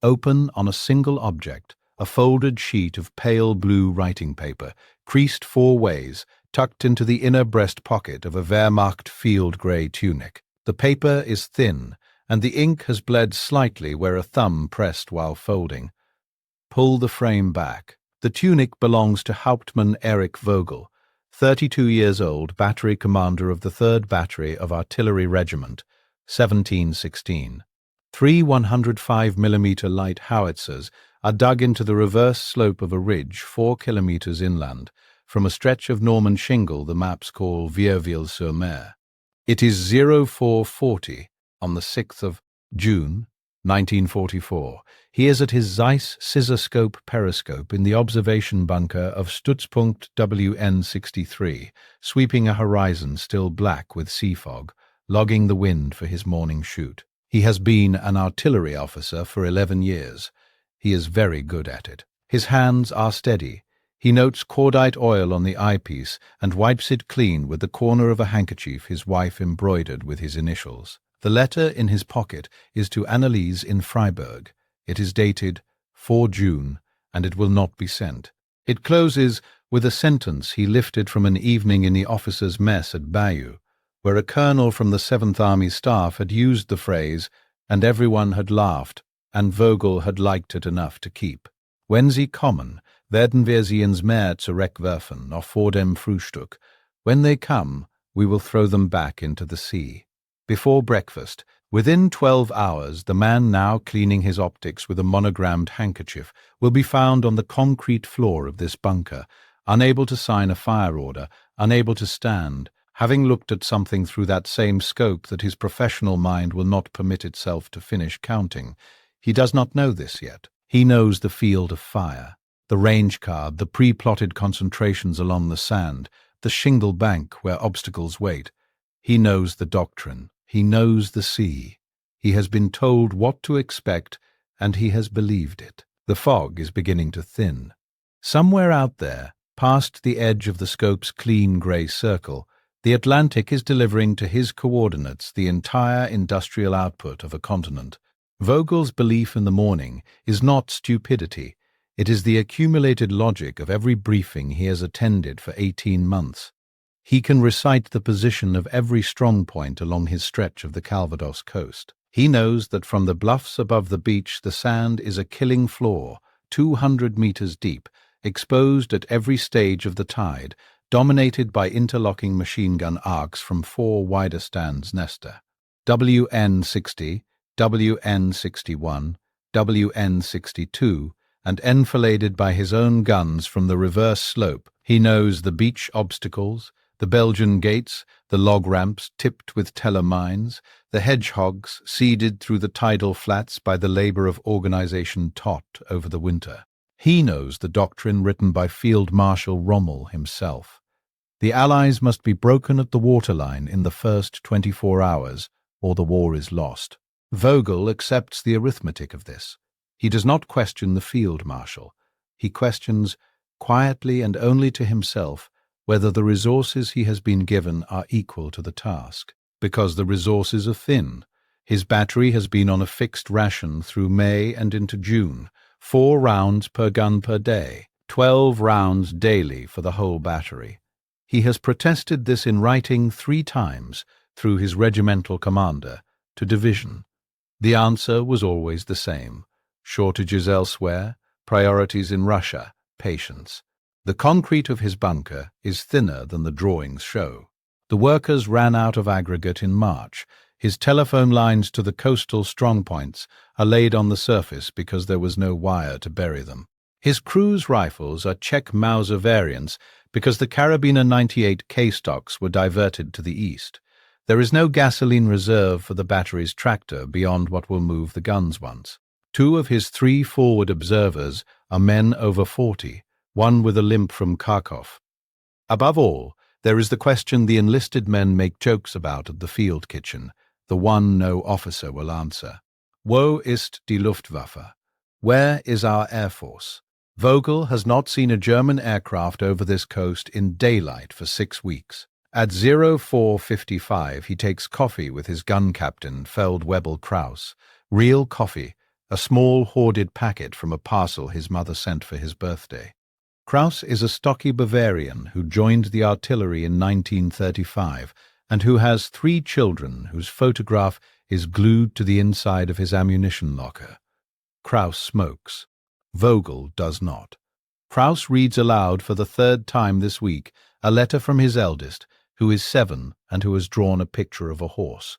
open on a single object, a folded sheet of pale blue writing paper, creased 4 ways, tucked into the inner breast pocket of a Wehrmacht field grey tunic. The paper is thin, and the ink has bled slightly where a thumb pressed while folding. Pull the frame back. The tunic belongs to Hauptmann Erich Vogel, 32 years old, battery commander of the 3rd Battery of Artillery Regiment, 1716. 3 105mm light howitzers are dug into the reverse slope of a ridge 4 kilometers inland, from a stretch of Norman shingle the maps call Vierville-sur-Mer. It is 0440 on the 6th of June, 1944. He is at his Zeiss scissor-scope periscope in the observation bunker of Stützpunkt WN63, sweeping a horizon still black with sea fog, logging the wind for his morning shoot. He has been an artillery officer for 11 years. He is very good at it. His hands are steady. He notes cordite oil on the eyepiece and wipes it clean with the corner of a handkerchief his wife embroidered with his initials. The letter in his pocket is to Anneliese in Freiburg. It is dated 4 June, and it will not be sent. It closes with a sentence he lifted from an evening in the officers' mess at Bayeux, where a colonel from the 7th Army staff had used the phrase, and everyone had laughed, and Vogel had liked it enough to keep. Wenn sie kommen, werden wir sie ins Meer zurückwerfen, noch vor dem Frühstück. When they come, we will throw them back into the sea. Before breakfast, within 12 hours, the man now cleaning his optics with a monogrammed handkerchief will be found on the concrete floor of this bunker, unable to sign a fire order, unable to stand, having looked at something through that same scope that his professional mind will not permit itself to finish counting. He does not know this yet. He knows the field of fire, the range card, the pre-plotted concentrations along the sand, the shingle bank where obstacles wait. He knows the doctrine. He knows the sea. He has been told what to expect, and he has believed it. The fog is beginning to thin. Somewhere out there, past the edge of the scope's clean grey circle, the Atlantic is delivering to his coordinates the entire industrial output of a continent. Vogel's belief in the morning is not stupidity. It is the accumulated logic of every briefing he has attended for 18 months. He can recite the position of every strong point along his stretch of the Calvados coast. He knows that from the bluffs above the beach the sand is a killing floor, 200 meters deep, exposed at every stage of the tide, dominated by interlocking machine gun arcs from 4 wider stands Nesta. WN-60, WN-61, WN-62, and enfiladed by his own guns from the reverse slope. He knows the beach obstacles, the Belgian gates, the log ramps tipped with Teller mines, the hedgehogs seeded through the tidal flats by the labor of Organization Tot over the winter. He knows the doctrine written by Field Marshal Rommel himself. The Allies must be broken at the waterline in the first 24 hours, or the war is lost. Vogel accepts the arithmetic of this. He does not question the Field Marshal. He questions, quietly and only to himself, whether the resources he has been given are equal to the task. Because the resources are thin. His battery has been on a fixed ration through May and into June, 4 rounds per gun per day, 12 rounds daily for the whole battery. He has protested this in writing 3 times, through his regimental commander, to division. The answer was always the same: shortages elsewhere, priorities in Russia, patience. The concrete of his bunker is thinner than the drawings show. The workers ran out of aggregate in March. His telephone lines to the coastal strongpoints are laid on the surface because there was no wire to bury them. His cruise rifles are Czech Mauser variants because the Carabiner 98 K-stocks were diverted to the east. There is no gasoline reserve for the battery's tractor beyond what will move the guns once. 2 of his 3 forward observers are men over 40, one with a limp from Kharkov. Above all, there is the question the enlisted men make jokes about at the field kitchen, the one no officer will answer. Wo ist die Luftwaffe? Where is our Air Force? Vogel has not seen a German aircraft over this coast in daylight for 6 weeks. At 04:55 he takes coffee with his gun captain, Feldwebel Kraus. Real coffee, a small hoarded packet from a parcel his mother sent for his birthday. Kraus is a stocky Bavarian who joined the artillery in 1935 and who has 3 children whose photograph is glued to the inside of his ammunition locker. Kraus smokes. Vogel does not. Kraus reads aloud for the 3rd time this week a letter from his eldest, who is 7 and who has drawn a picture of a horse.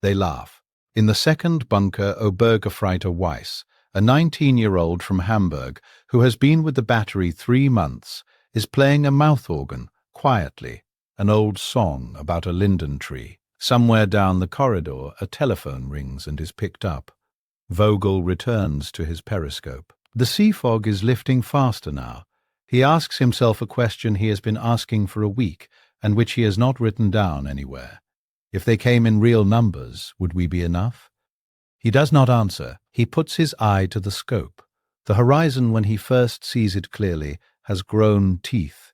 They laugh. In the second bunker, Obergefreiter Weiss, a 19-year-old from Hamburg who has been with the battery 3 months, is playing a mouth organ, quietly, an old song about a linden tree. Somewhere down the corridor, a telephone rings and is picked up. Vogel returns to his periscope. The sea fog is lifting faster now. He asks himself a question he has been asking for a week and which he has not written down anywhere. If they came in real numbers, would we be enough? He does not answer. He puts his eye to the scope. The horizon, when he first sees it clearly, has grown teeth.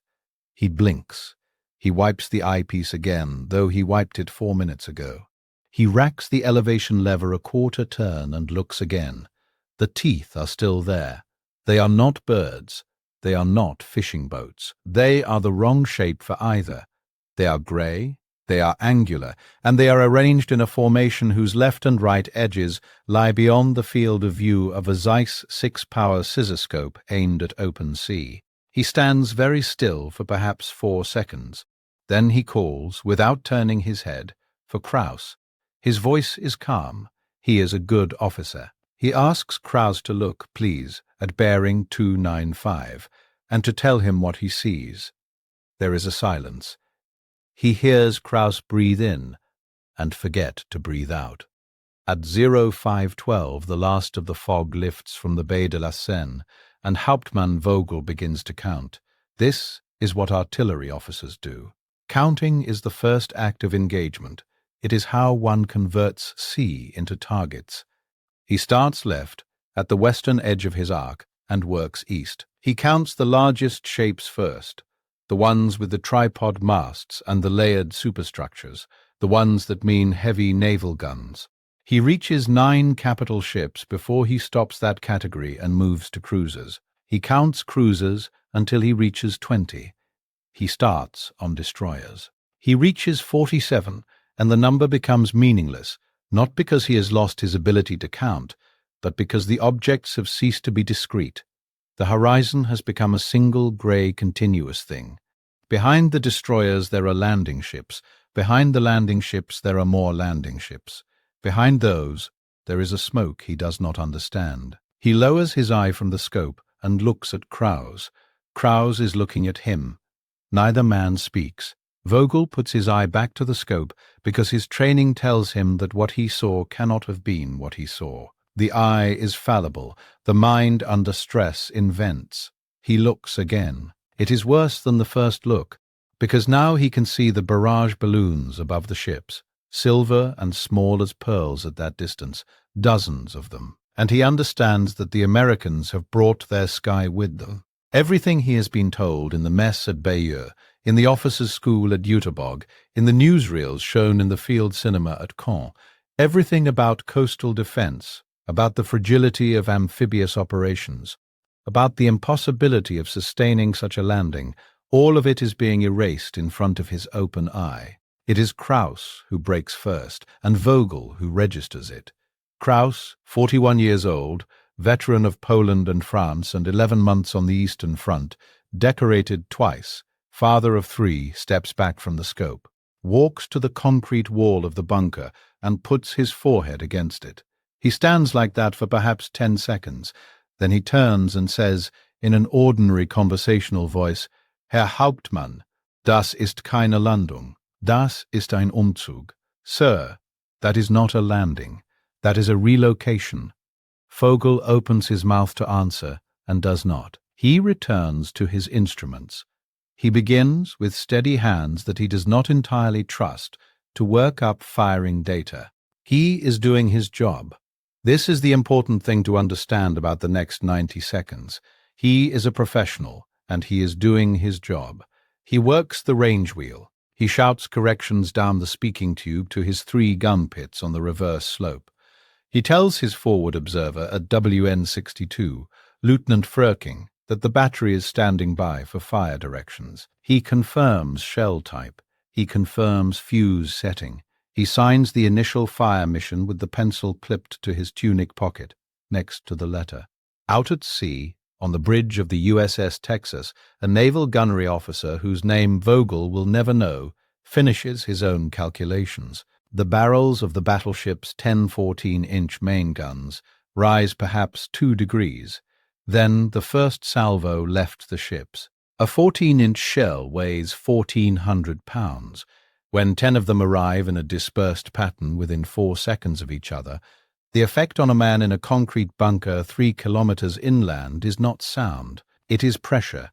He blinks. He wipes the eyepiece again, though he wiped it 4 minutes ago. He racks the elevation lever a quarter turn and looks again. The teeth are still there. They are not birds. They are not fishing boats. They are the wrong shape for either. They are grey, they are angular, and they are arranged in a formation whose left and right edges lie beyond the field of view of a Zeiss 6-power scissorscope aimed at open sea. He stands very still for perhaps 4 seconds. Then he calls, without turning his head, for Kraus. His voice is calm. He is a good officer. He asks Kraus to look, please, at bearing 295, and to tell him what he sees. There is a silence. He hears Kraus breathe in and forget to breathe out. At 0512, the last of the fog lifts from the Baie de la Seine, and Hauptmann Vogel begins to count. This is what artillery officers do. Counting is the first act of engagement. It is how one converts sea into targets. He starts left, at the western edge of his arc, and works east. He counts the largest shapes first, the ones with the tripod masts and the layered superstructures, the ones that mean heavy naval guns. He reaches 9 capital ships before he stops that category and moves to cruisers. He counts cruisers until he reaches 20. He starts on destroyers. He reaches 47, and the number becomes meaningless, not because he has lost his ability to count, but because the objects have ceased to be discrete. The horizon has become a single grey continuous thing. Behind the destroyers there are landing ships. Behind the landing ships there are more landing ships. Behind those there is a smoke he does not understand. He lowers his eye from the scope and looks at Kraus. Kraus is looking at him. Neither man speaks. Vogel puts his eye back to the scope because his training tells him that what he saw cannot have been what he saw. The eye is fallible. The mind under stress invents. He looks again. It is worse than the first look, because now he can see the barrage balloons above the ships, silver and small as pearls at that distance, dozens of them, and he understands that the Americans have brought their sky with them. Everything he has been told in the mess at Bayeux, in the officers' school at Jüterbog, in the newsreels shown in the field cinema at Caen, everything about coastal defense, about the fragility of amphibious operations, about the impossibility of sustaining such a landing, all of it is being erased in front of his open eye. It is Kraus who breaks first, and Vogel who registers it. Kraus, 41 years old, veteran of Poland and France and 11 months on the Eastern Front, decorated twice, father of 3, steps back from the scope, walks to the concrete wall of the bunker and puts his forehead against it. He stands like that for perhaps 10 seconds. Then he turns and says, in an ordinary conversational voice, Herr Hauptmann, das ist keine Landung. Das ist ein Umzug. Sir, that is not a landing. That is a relocation. Vogel opens his mouth to answer and does not. He returns to his instruments. He begins, with steady hands that he does not entirely trust, to work up firing data. He is doing his job. This is the important thing to understand about the next 90 seconds. He is a professional, and he is doing his job. He works the range wheel. He shouts corrections down the speaking tube to his 3 gun pits on the reverse slope. He tells his forward observer at WN62, Lieutenant Fröking, that the battery is standing by for fire directions. He confirms shell type. He confirms fuse setting. He signs the initial fire mission with the pencil clipped to his tunic pocket, next to the letter. Out at sea, on the bridge of the USS Texas, a naval gunnery officer whose name Vogel will never know finishes his own calculations. The barrels of the battleship's 10 14-inch main guns rise perhaps 2 degrees. Then the first salvo left the ships. A 14-inch shell weighs 1,400 pounds. When 10 of them arrive in a dispersed pattern within 4 seconds of each other, the effect on a man in a concrete bunker 3 kilometers inland is not sound. It is pressure.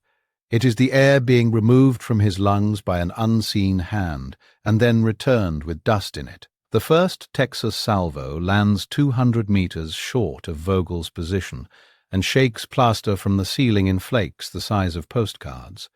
It is the air being removed from his lungs by an unseen hand and then returned with dust in it. The first Texas salvo lands 200 meters short of Vogel's position and shakes plaster from the ceiling in flakes the size of postcards.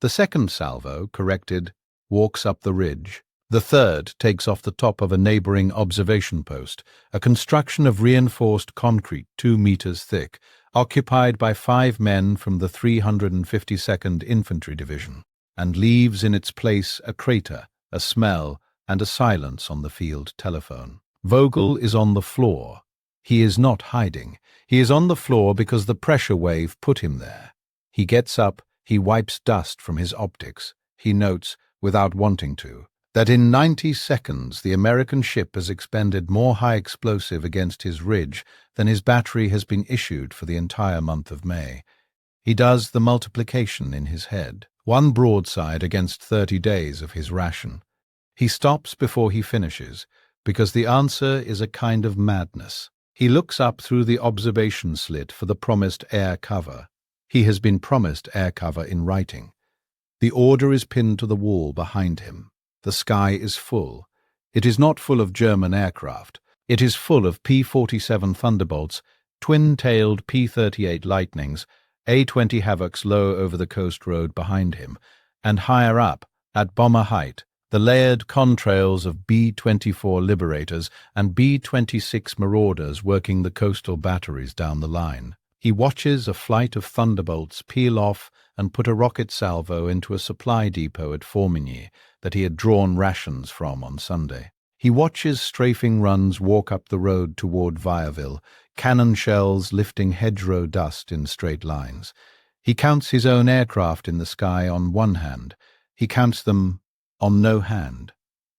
The second salvo, corrected, walks up the ridge. The third takes off the top of a neighboring observation post, a construction of reinforced concrete 2 meters thick, occupied by 5 men from the 352nd Infantry Division, and leaves in its place a crater, a smell, and a silence on the field telephone. Vogel is on the floor. He is not hiding. He is on the floor because the pressure wave put him there. He gets up, he wipes dust from his optics. He notes, without wanting to, that in 90 seconds the American ship has expended more high explosive against his ridge than his battery has been issued for the entire month of May. He does the multiplication in his head, 1 broadside against 30 days of his ration. He stops before he finishes, because the answer is a kind of madness. He looks up through the observation slit for the promised air cover. He has been promised air cover in writing. The order is pinned to the wall behind him. The sky is full. It is not full of German aircraft. It is full of P-47 Thunderbolts, twin-tailed P-38 Lightnings, A-20 Havocs low over the coast road behind him, and higher up, at bomber height, the layered contrails of B-24 Liberators and B-26 Marauders working the coastal batteries down the line. He watches a flight of Thunderbolts peel off and put a rocket salvo into a supply depot at Formigny that he had drawn rations from on Sunday. He watches strafing runs walk up the road toward Vierville, cannon shells lifting hedgerow dust in straight lines. He counts his own aircraft in the sky on one hand. He counts them on no hand.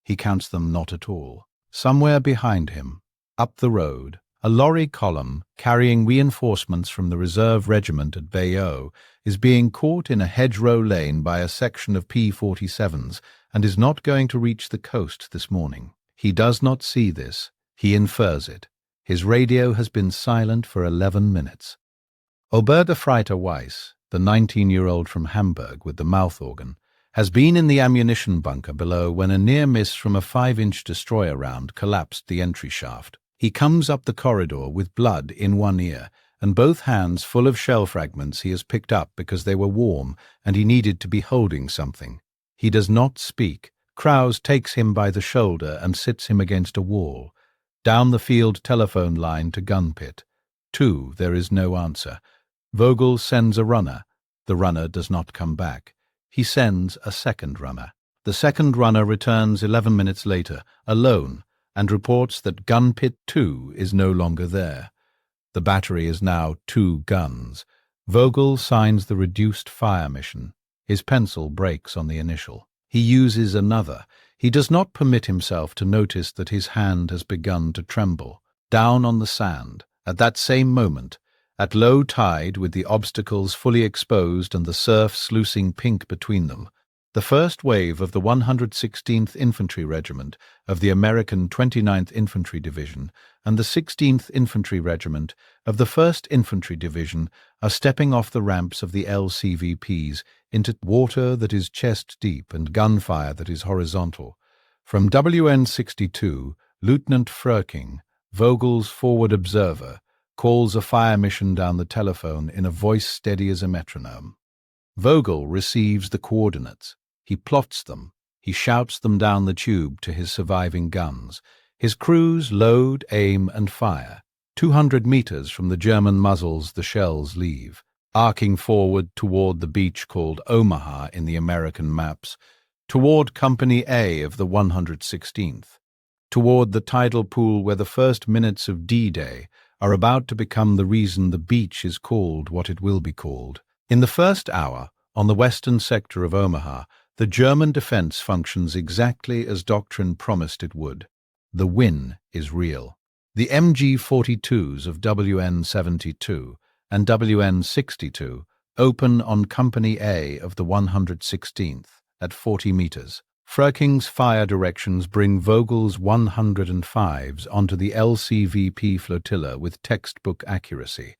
He counts them not at all. Somewhere behind him, up the road, a lorry column carrying reinforcements from the reserve regiment at Bayeux is being caught in a hedgerow lane by a section of P-47s and is not going to reach the coast this morning. He does not see this. He infers it. His radio has been silent for 11 minutes. Obergefreiter Weiss, the 19-year-old from Hamburg with the mouth organ, has been in the ammunition bunker below when a near miss from a 5-inch destroyer round collapsed the entry shaft. He comes up the corridor with blood in one ear and both hands full of shell fragments he has picked up because they were warm and he needed to be holding something. He does not speak. Krause takes him by the shoulder and sits him against a wall. Down the field telephone line to gun pit. 2, there is no answer. Vogel sends a runner. The runner does not come back. He sends a second runner. The second runner returns 11 minutes later, alone, and reports that gun pit 2 is no longer there. The battery is now 2 guns. Vogel signs the reduced fire mission. His pencil breaks on the initial. He uses another. He does not permit himself to notice that his hand has begun to tremble. Down on the sand, at that same moment, at low tide with the obstacles fully exposed and the surf sluicing pink between them, the first wave of the 116th Infantry Regiment of the American 29th Infantry Division and the 16th Infantry Regiment of the 1st Infantry Division are stepping off the ramps of the LCVPs into water that is chest-deep and gunfire that is horizontal. From WN62, Lieutenant Fröking, Vogel's forward observer, calls a fire mission down the telephone in a voice steady as a metronome. Vogel receives the coordinates. He plots them. He shouts them down the tube to his surviving guns. His crews load, aim, and fire. 200 meters from the German muzzles the shells leave, arcing forward toward the beach called Omaha in the American maps, toward Company A of the 116th, toward the tidal pool where the first minutes of D-Day are about to become the reason the beach is called what it will be called. In the first hour, on the western sector of Omaha, the German defense functions exactly as doctrine promised it would. The win is real. The MG-42s of WN-72 and WN-62 open on Company A of the 116th at 40 meters. Frerking's fire directions bring Vogel's 105s onto the LCVP flotilla with textbook accuracy.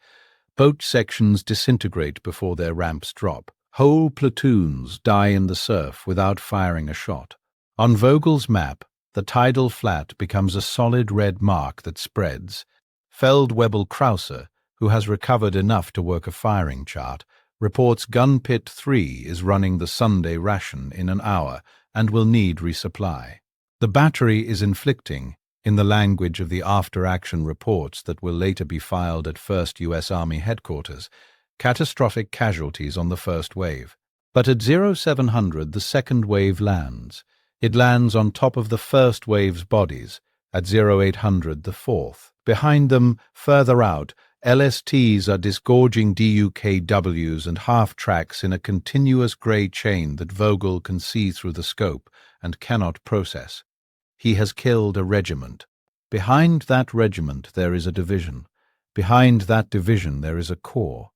Boat sections disintegrate before their ramps drop. Whole platoons die in the surf without firing a shot. On Vogel's map, the tidal flat becomes a solid red mark that spreads. Feldwebel Krauser, who has recovered enough to work a firing chart, reports Gun Pit 3 is running the Sunday ration in an hour and will need resupply. The battery is inflicting, in the language of the after-action reports that will later be filed at 1st U.S. Army Headquarters, catastrophic casualties on the first wave. But at 0700 the second wave lands. It lands on top of the first wave's bodies, at 0800 the fourth. Behind them, further out, LSTs are disgorging DUKWs and half-tracks in a continuous grey chain that Vogel can see through the scope and cannot process. He has killed a regiment. Behind that regiment there is a division. Behind that division there is a corps.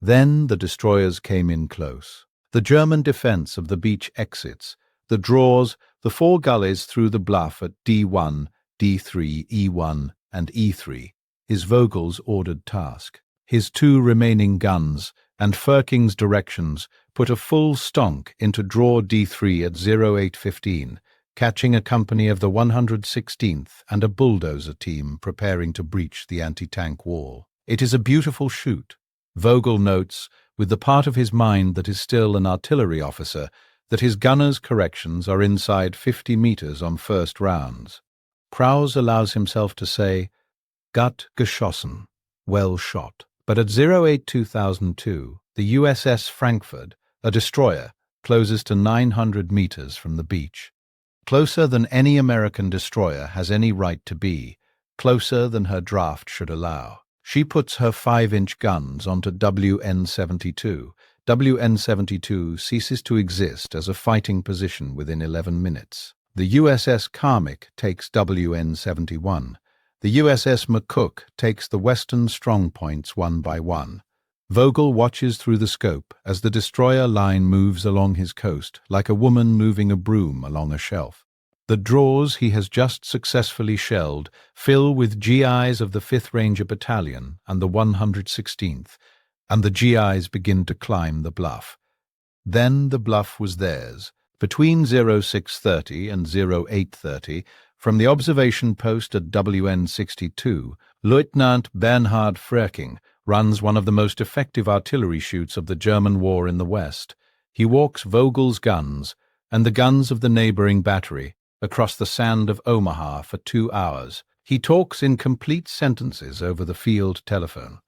Then the destroyers came in close. The German defense of the beach exits, the draws, the four gullies through the bluff at D1, D3, E1, and E3 is Vogel's ordered task. His two remaining guns and Frerking's directions put a full stonk into draw D3 at 0815, catching a company of the 116th and a bulldozer team preparing to breach the anti-tank wall. It is a beautiful shoot. Vogel notes, with the part of his mind that is still an artillery officer, that his gunners' corrections are inside 50 meters on first rounds. Krause allows himself to say, "Gut geschossen," well shot. But at 08-2002, the USS Frankfurt, a destroyer, closes to 900 meters from the beach. Closer than any American destroyer has any right to be, closer than her draft should allow. She puts her 5-inch guns onto WN-72. WN-72 ceases to exist as a fighting position within 11 minutes. The USS Karmic takes WN-71. The USS McCook takes the western strongpoints one by one. Vogel watches through the scope as the destroyer line moves along his coast like a woman moving a broom along a shelf. The draws he has just successfully shelled fill with GIs of the 5th Ranger Battalion and the 116th, and the GIs begin to climb the bluff. Then the bluff was theirs. Between 0630 and 0830, from the observation post at WN-62, Lieutenant Bernhard Frerking runs one of the most effective artillery shoots of the German war in the West. He walks Vogel's guns and the guns of the neighboring battery across the sand of Omaha for 2 hours. He talks in complete sentences over the field telephone.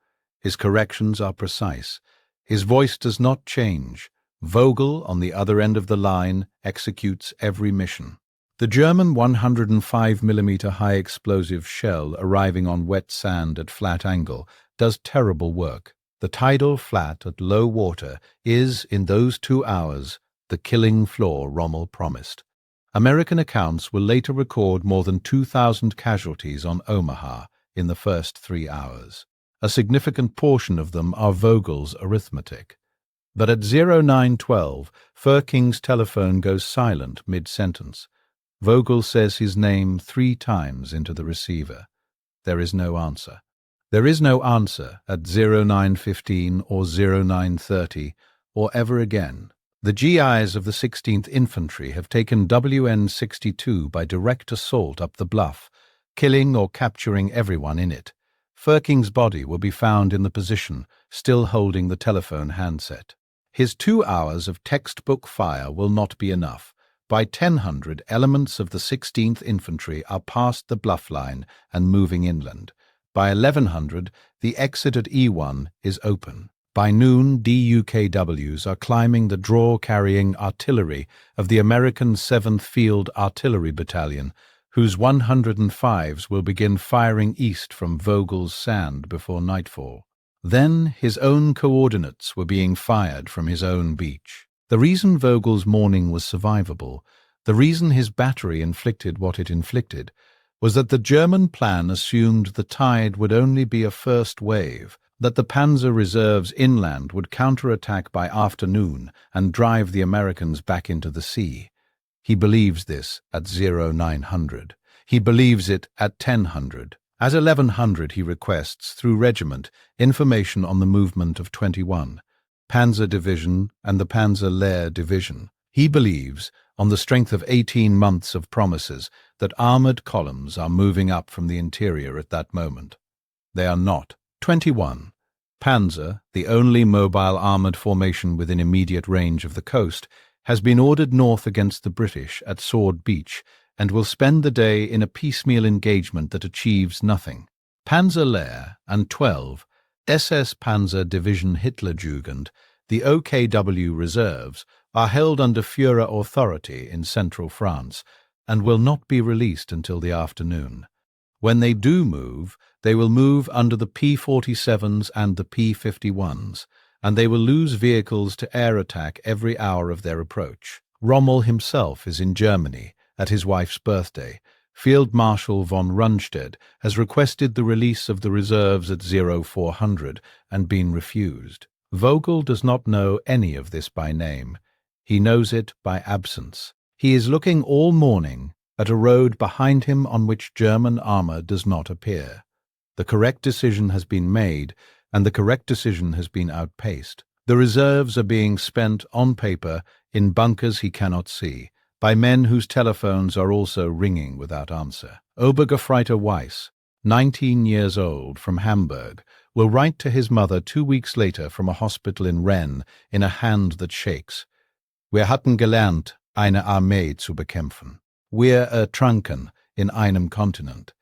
His corrections are precise. His voice does not change. Vogel, on the other end of the line, executes every mission. The German 105mm high-explosive shell arriving on wet sand at flat angle does terrible work. The tidal flat at low water is, in those 2 hours, the killing floor Rommel promised. American accounts will later record more than 2,000 casualties on Omaha in the first 3 hours. A significant portion of them are Vogel's arithmetic. But at 0912, Frerking's telephone goes silent mid-sentence. Vogel says his name 3 times into the receiver. There is no answer. There is no answer at 0915 or 0930 or ever again. The GIs of the 16th Infantry have taken WN-62 by direct assault up the bluff, killing or capturing everyone in it. Frerking's body will be found in the position, still holding the telephone handset. His 2 hours of textbook fire will not be enough. By 1000, elements of the 16th Infantry are past the bluff line and moving inland. By 1100, the exit at E1 is open. By noon, DUKWs are climbing the draw-carrying artillery of the American 7th Field Artillery Battalion, whose 105s will begin firing east from Vogel's Sand before nightfall. Then his own coordinates were being fired from his own beach. The reason Vogel's morning was survivable, the reason his battery inflicted what it inflicted, was that the German plan assumed the tide would only be a first wave, that the panzer reserves inland would counterattack by afternoon and drive the Americans back into the sea. He believes this at 0900. He believes it at 1000. At 1100 he requests, through regiment, information on the movement of 21, Panzer Division and the Panzer Lehr Division. He believes, on the strength of 18 months of promises, that armoured columns are moving up from the interior at that moment. They are not. 21. Panzer, the only mobile armoured formation within immediate range of the coast, has been ordered north against the British at Sword Beach and will spend the day in a piecemeal engagement that achieves nothing. Panzer Lehr and 12, SS Panzer Division Hitlerjugend, the OKW reserves, are held under Führer authority in central France and will not be released until the afternoon. When they do move, they will move under the P-47s and the P-51s, and they will lose vehicles to air attack every hour of their approach. Rommel himself is in Germany at his wife's birthday. Field Marshal von Rundstedt has requested the release of the reserves at 0400 and been refused. Vogel does not know any of this by name. He knows it by absence. He is looking all morning at a road behind him on which German armour does not appear. The correct decision has been made, and the correct decision has been outpaced. The reserves are being spent on paper in bunkers he cannot see, by men whose telephones are also ringing without answer. Obergefreiter Weiss, 19 years old, from Hamburg, will write to his mother 2 weeks later from a hospital in Rennes in a hand that shakes. Wir hatten gelernt, eine Armee zu bekämpfen. Wir ertranken in einem Kontinent.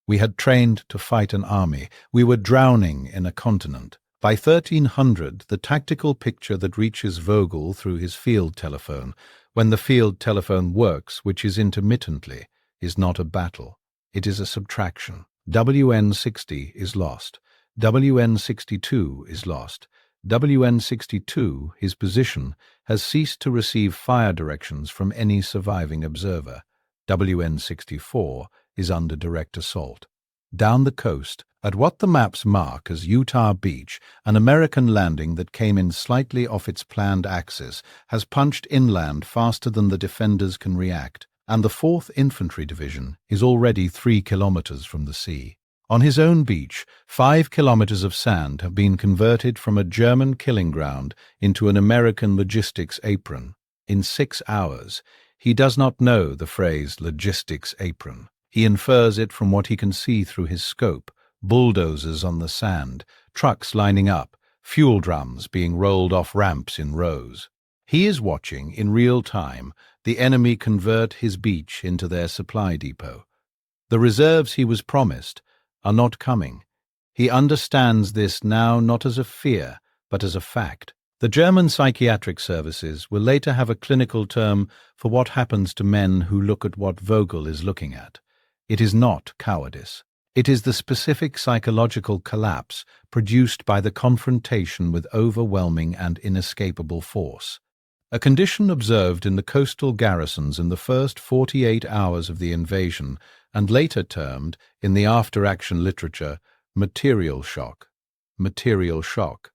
We had trained to fight an army. We were drowning in a continent. By 1300, the tactical picture that reaches Vogel through his field telephone, when the field telephone works, which is intermittently, is not a battle. It is a subtraction. WN60 is lost. WN62 is lost. WN62, his position, has ceased to receive fire directions from any surviving observer. WN64 is under direct assault. Down the coast, at what the maps mark as Utah Beach, an American landing that came in slightly off its planned axis has punched inland faster than the defenders can react, and the 4th Infantry Division is already 3 kilometers from the sea. On his own beach, 5 kilometers of sand have been converted from a German killing ground into an American logistics apron. In 6 hours, he does not know the phrase logistics apron. He infers it from what he can see through his scope: bulldozers on the sand, trucks lining up, fuel drums being rolled off ramps in rows. He is watching, in real time, the enemy convert his beach into their supply depot. The reserves he was promised are not coming. He understands this now not as a fear, but as a fact. The German psychiatric services will later have a clinical term for what happens to men who look at what Vogel is looking at. It is not cowardice. It is the specific psychological collapse produced by the confrontation with overwhelming and inescapable force. A condition observed in the coastal garrisons in the first 48 hours of the invasion and later termed, in the after-action literature, material shock. Material shock.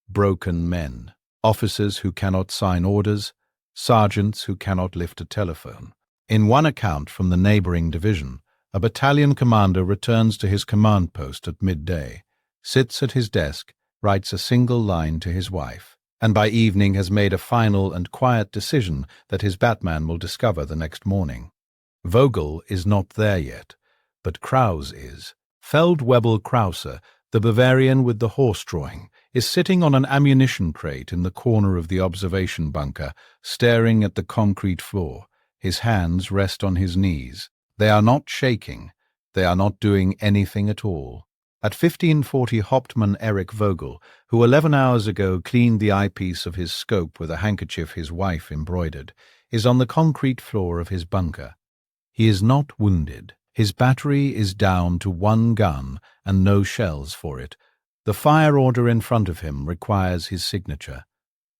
Broken men. Officers who cannot sign orders. Sergeants who cannot lift a telephone. In one account from the neighboring division, a battalion commander returns to his command post at midday, sits at his desk, writes a single line to his wife, and by evening has made a final and quiet decision that his batman will discover the next morning. Vogel is not there yet, but Krause is. Feldwebel Krause, the Bavarian with the horse-drawing, is sitting on an ammunition crate in the corner of the observation bunker, staring at the concrete floor, His hands rest on his knees. They are not shaking. They are not doing anything at all. At 1540, Hauptmann Erich Vogel, who 11 hours ago cleaned the eyepiece of his scope with a handkerchief his wife embroidered, is on the concrete floor of his bunker. He is not wounded. His battery is down to one gun and no shells for it. The fire order in front of him requires his signature.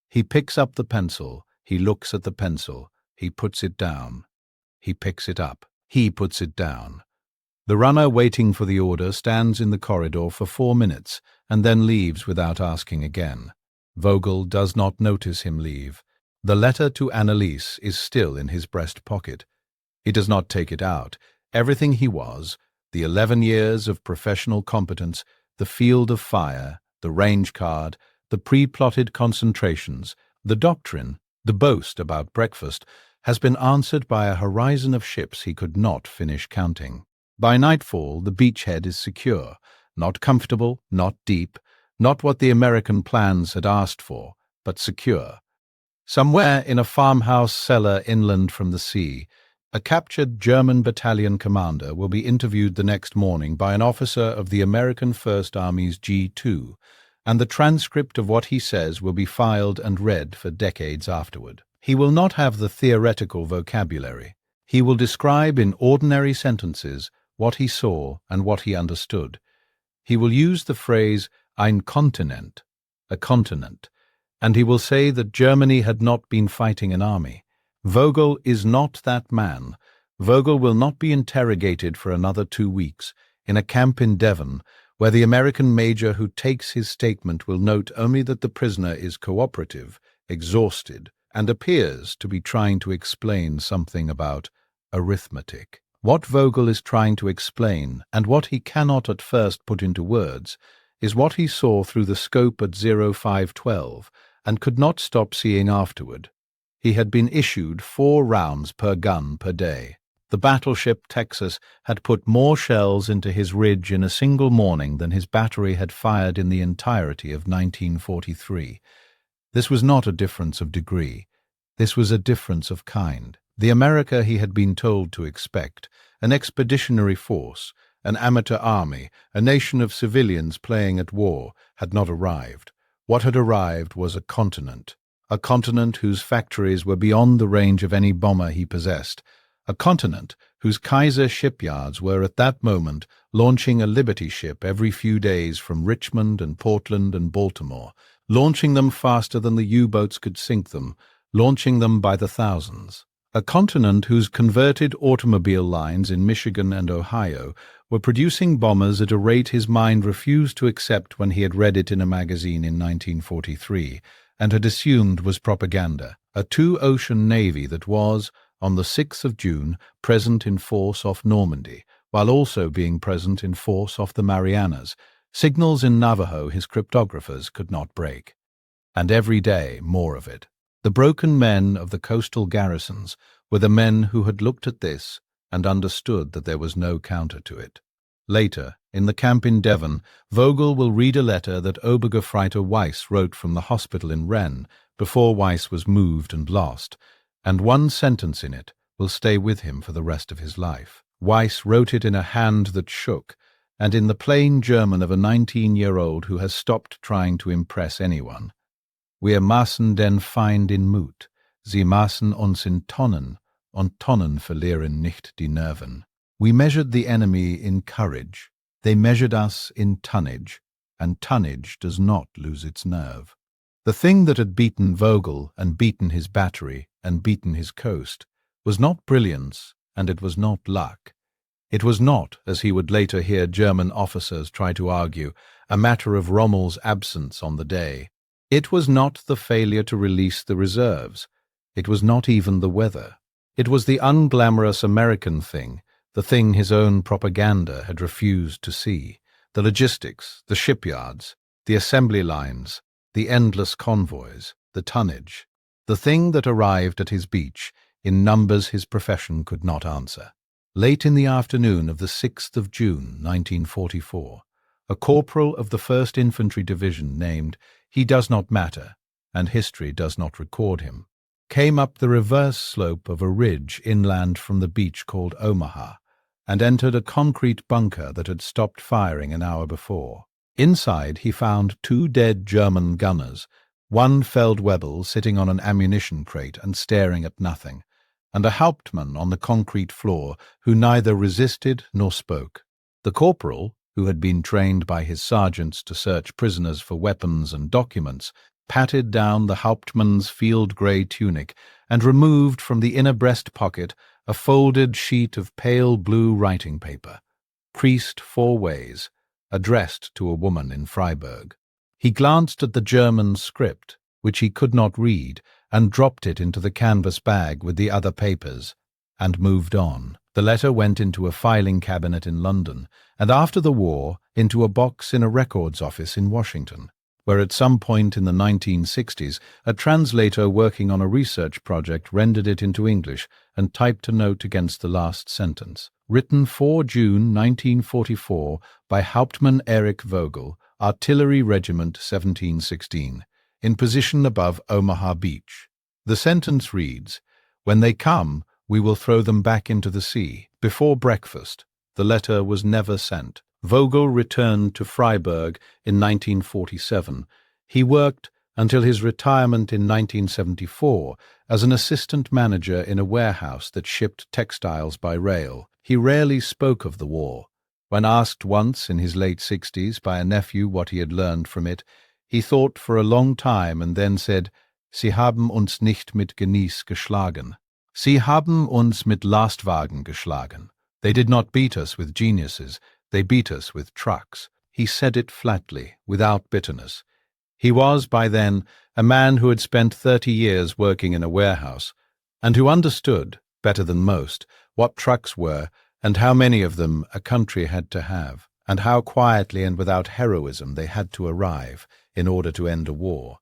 He picks up the pencil. He looks at the pencil. He puts it down. He picks it up. He puts it down. The runner waiting for the order stands in the corridor for 4 minutes and then leaves without asking again. Vogel does not notice him leave. The letter to Anneliese is still in his breast pocket. He does not take it out. Everything he was, the 11 years of professional competence, the field of fire, the range card, the pre-plotted concentrations, the doctrine, the boast about breakfast, has been answered by a horizon of ships he could not finish counting. By nightfall, the beachhead is secure, not comfortable, not deep, not what the American plans had asked for, but secure. Somewhere in a farmhouse cellar inland from the sea, a captured German battalion commander will be interviewed the next morning by an officer of the American First Army's G2, and the transcript of what he says will be filed and read for decades afterward. He will not have the theoretical vocabulary. He will describe in ordinary sentences what he saw and what he understood. He will use the phrase ein Kontinent, a continent, and he will say that Germany had not been fighting an army. Vogel is not that man. Vogel will not be interrogated for another 2 weeks in a camp in Devon, where the American major who takes his statement will note only that the prisoner is cooperative, exhausted, and appears to be trying to explain something about arithmetic. What Vogel is trying to explain, and what he cannot at first put into words, is what he saw through the scope at 0512 and could not stop seeing afterward. He had been issued 4 rounds per gun per day. The battleship Texas had put more shells into his ridge in a single morning than his battery had fired in the entirety of 1943. This was not a difference of degree. This was a difference of kind. The America he had been told to expect, an expeditionary force, an amateur army, a nation of civilians playing at war, had not arrived. What had arrived was a continent whose factories were beyond the range of any bomber he possessed, a continent whose Kaiser shipyards were at that moment launching a Liberty ship every few days from Richmond and Portland and Baltimore, launching them faster than the U-boats could sink them, launching them by the thousands. A continent whose converted automobile lines in Michigan and Ohio were producing bombers at a rate his mind refused to accept when he had read it in a magazine in 1943, and had assumed was propaganda. A 2-ocean navy that was, on the 6th of June, present in force off Normandy, while also being present in force off the Marianas, signals in Navajo his cryptographers could not break. And every day more of it. The broken men of the coastal garrisons were the men who had looked at this and understood that there was no counter to it. Later, in the camp in Devon, Vogel will read a letter that Obergefreiter Weiss wrote from the hospital in Rennes before Weiss was moved and lost, and one sentence in it will stay with him for the rest of his life. Weiss wrote it in a hand that shook, and in the plain German of a 19-year-old who has stopped trying to impress anyone. Wir maßen den Feind in Mut, sie maßen uns in Tonnen, und Tonnen verlieren nicht die Nerven. We measured the enemy in courage. They measured us in tonnage, and tonnage does not lose its nerve. The thing that had beaten Vogel and beaten his battery and beaten his coast was not brilliance, and it was not luck. It was not, as he would later hear German officers try to argue, a matter of Rommel's absence on the day. It was not the failure to release the reserves. It was not even the weather. It was the unglamorous American thing, the thing his own propaganda had refused to see, the logistics, the shipyards, the assembly lines, the endless convoys, the tonnage, the thing that arrived at his beach in numbers his profession could not answer. Late in the afternoon of the 6th of June, 1944, a corporal of the 1st Infantry Division named He Does Not Matter, and history does not record him, came up the reverse slope of a ridge inland from the beach called Omaha, and entered a concrete bunker that had stopped firing an hour before. Inside he found 2 dead German gunners, one Feldwebel sitting on an ammunition crate and staring at nothing, and a Hauptmann on the concrete floor who neither resisted nor spoke. The corporal, who had been trained by his sergeants to search prisoners for weapons and documents, patted down the Hauptmann's field-grey tunic and removed from the inner breast pocket a folded sheet of pale blue writing paper, creased 4 ways, addressed to a woman in Freiburg. He glanced at the German script, which he could not read, and dropped it into the canvas bag with the other papers, and moved on. The letter went into a filing cabinet in London, and after the war into a box in a records office in Washington, where at some point in the 1960s a translator working on a research project rendered it into English and typed a note against the last sentence. Written 4 June 1944 by Hauptmann Erich Vogel, Artillery Regiment 1716, in position above Omaha Beach. The sentence reads, "When they come, we will throw them back into the sea." Before breakfast, the letter was never sent. Vogel returned to Freiburg in 1947. He worked until his retirement in 1974 as an assistant manager in a warehouse that shipped textiles by rail. He rarely spoke of the war. When asked once in his late 60s by a nephew what he had learned from it, he thought for a long time and then said, "Sie haben uns nicht mit Genieß geschlagen. Sie haben uns mit Lastwagen geschlagen. They did not beat us with geniuses, they beat us with trucks." He said it flatly, without bitterness. He was, by then, a man who had spent 30 years working in a warehouse, and who understood, better than most, what trucks were and how many of them a country had to have, and how quietly and without heroism they had to arrive in order to end a war.